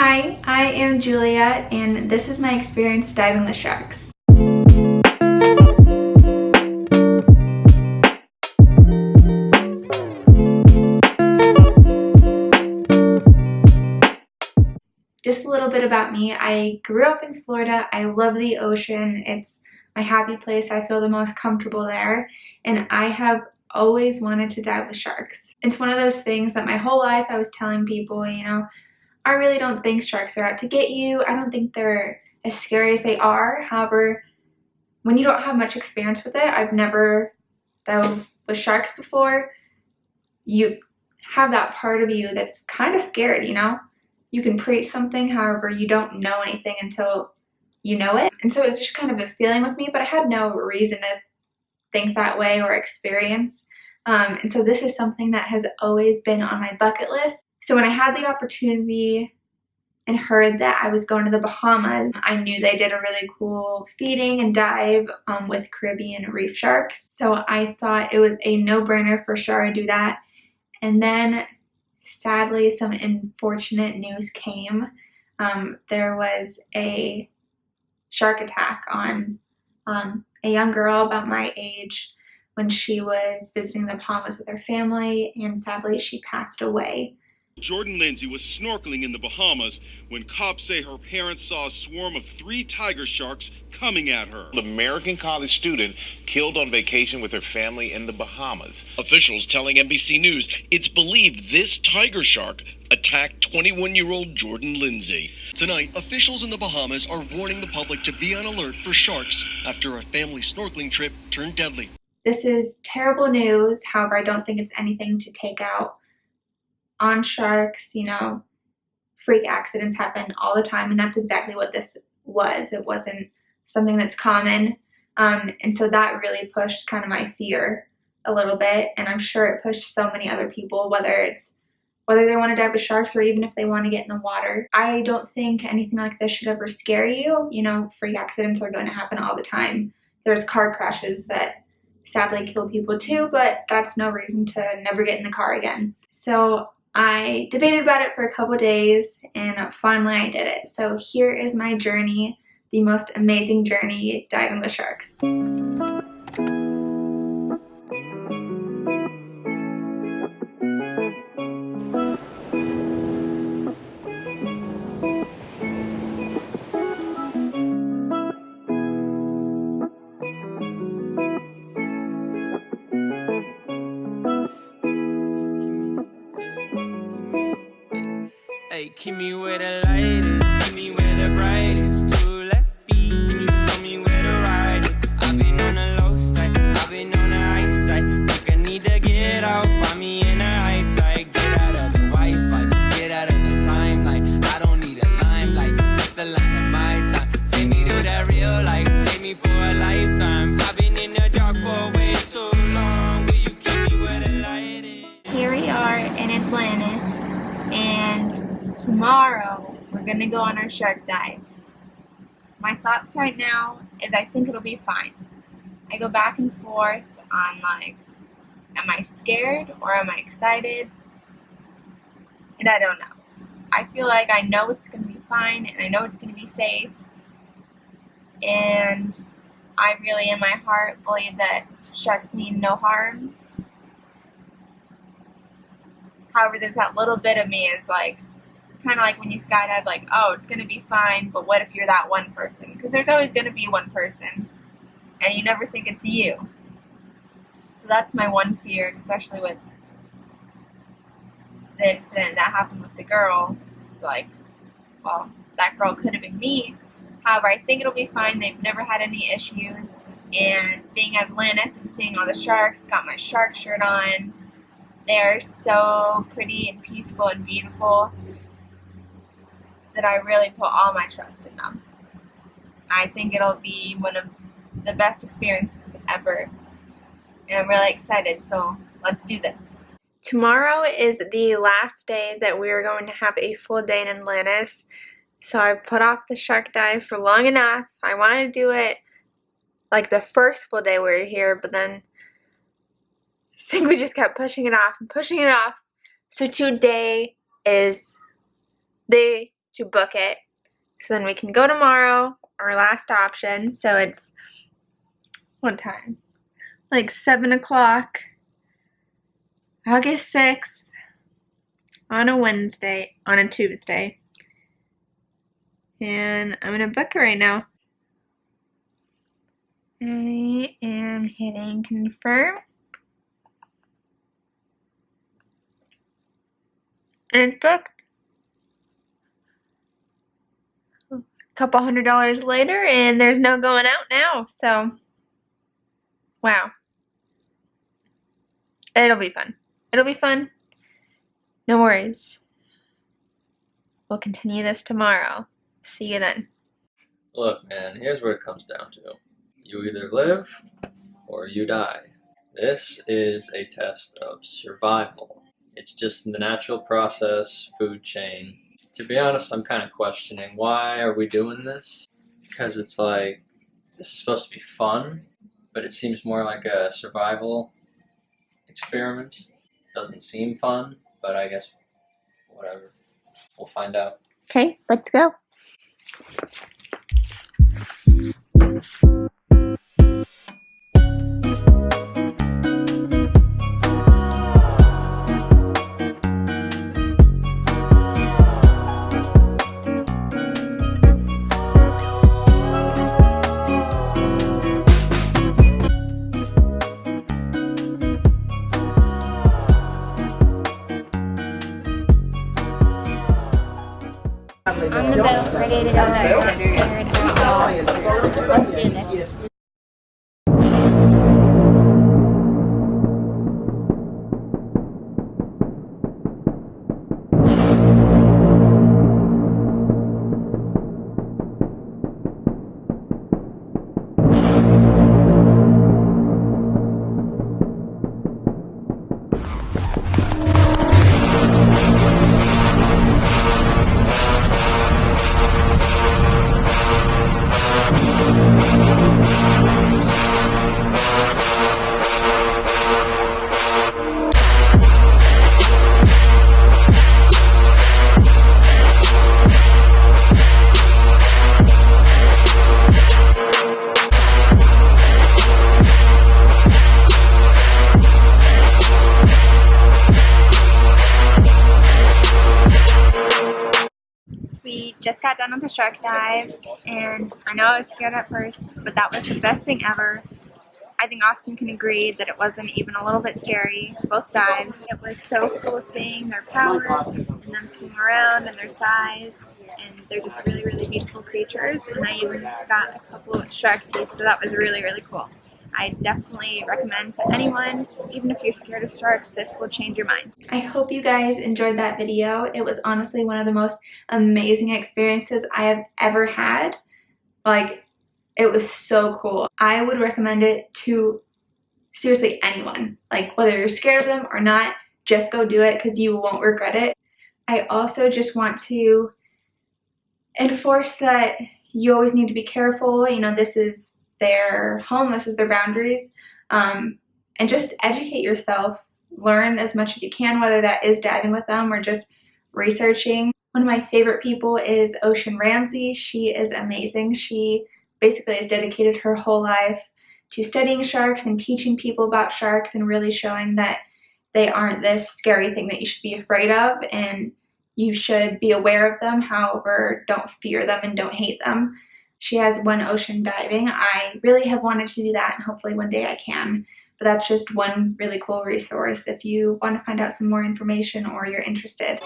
Hi, I am Julia, and this is my experience diving with sharks. Just a little bit about me. I grew up in Florida. I love the ocean. It's my happy place. I feel the most comfortable there, and I have always wanted to dive with sharks. It's one of those things that my whole life I was telling people, I really don't think sharks are out to get you. I don't think they're as scary as they are. However, when you don't have much experience with it, I've never dove with sharks before, you have that part of you that's kind of scared, You can preach something, however, you don't know anything until you know it. And so it's just kind of a feeling with me, but I had no reason to think that way or experience. And so this is something that has always been on my bucket list. So when I had the opportunity and heard that I was going to the Bahamas, I knew they did a really cool feeding and dive with Caribbean reef sharks. So I thought it was a no-brainer for sure to do that. And then sadly, some unfortunate news came. There was a shark attack on a young girl about my age when she was visiting the Bahamas with her family, and sadly she passed away. Jordan Lindsay was snorkeling in the Bahamas when cops say her parents saw a swarm of 3 tiger sharks coming at her. An American college student killed on vacation with her family in the Bahamas. Officials telling NBC News it's believed this tiger shark attacked 21-year-old Jordan Lindsay. Tonight, officials in the Bahamas are warning the public to be on alert for sharks after a family snorkeling trip turned deadly. This is terrible news. However, I don't think it's anything to take out on sharks. Freak accidents happen all the time, and that's exactly what this was. It wasn't something that's common, and so that really pushed kind of my fear a little bit, and I'm sure it pushed so many other people, whether they want to dive with sharks or even if they want to get in the water. I don't think anything like this should ever scare you. Freak accidents are going to happen all the time. There's car crashes that sadly kill people too, but that's no reason to never get in the car again. So I debated about it for a couple days, and finally I did it. So here is my journey, the most amazing journey diving with sharks. Keep me where the light is, keep me where the brightest. 2 left feet, can you show me where the ride is? I've been on the low side, I've been on the high side. Think I need to get out, find me in the high tide. Get out of the Wi-Fi, get out of the timeline. I don't need a limelight, just a line of my time. Take me to that real life, take me for a lifetime. I've been in the dark for way too long. Will you keep me where the light is? Here we are in Atlantis, and tomorrow we're gonna go on our shark dive. My thoughts right now is I think it'll be fine. I go back and forth on am I scared or am I excited? And I don't know. I feel like I know it's gonna be fine and I know it's gonna be safe. And I really in my heart believe that sharks mean no harm. However, there's that little bit of me is kind of like when you skydive, oh, it's going to be fine, but what if you're that one person? Because there's always going to be one person, and you never think it's you. So that's my one fear, especially with the incident that happened with the girl. It's well, that girl could have been me. However, I think it'll be fine. They've never had any issues, and being at Atlantis and seeing all the sharks, got my shark shirt on. They're so pretty and peaceful and beautiful that I really put all my trust in them. I think it'll be one of the best experiences ever, and I'm really excited, so let's do this. Tomorrow is the last day that we're going to have a full day in Atlantis, so I've put off the shark dive for long enough. I wanted to do it the first full day we were here, but then I think we just kept pushing it off and pushing it off. So today is the to book it. So then we can go tomorrow, our last option. So it's, what time? Like 7 o'clock, August 6th, on a Tuesday. And I'm gonna book it right now. I am hitting confirm. And it's booked. A couple $100 later, and there's no going out now. So, wow. It'll be fun. It'll be fun. No worries. We'll continue this tomorrow. See you then. Look, man, here's what it comes down to. You either live or you die. This is a test of survival. It's just the natural process, food chain. To be honest, I'm kind of questioning, why are we doing this? Because it's like, this is supposed to be fun, but it seems more like a survival experiment. Doesn't seem fun, but I guess whatever. We'll find out. Okay, let's go. On the boat, ready to go. Let's do this. We just got done with the shark dive, and I know I was scared at first, but that was the best thing ever. I think Austin can agree that it wasn't even a little bit scary, both dives. It was so cool seeing their power and them swim around and their size, and they're just really, really beautiful creatures, and I even got a couple of shark teeth, so that was really, really cool. I definitely recommend to anyone, even if you're scared of sharks, this will change your mind. I hope you guys enjoyed that video. It was honestly one of the most amazing experiences I have ever had. Like, it was so cool. I would recommend it to seriously anyone. Like, whether you're scared of them or not, just go do it because you won't regret it. I also just want to enforce that you always need to be careful. You know, this is their home, this is their boundaries, and just educate yourself. Learn as much as you can, whether that is diving with them or just researching. One of my favorite people is Ocean Ramsey. She is amazing. She basically has dedicated her whole life to studying sharks and teaching people about sharks and really showing that they aren't this scary thing that you should be afraid of, and you should be aware of them. However, don't fear them and don't hate them. She has One Ocean Diving. I really have wanted to do that, and hopefully one day I can. But that's just one really cool resource if you want to find out some more information or you're interested.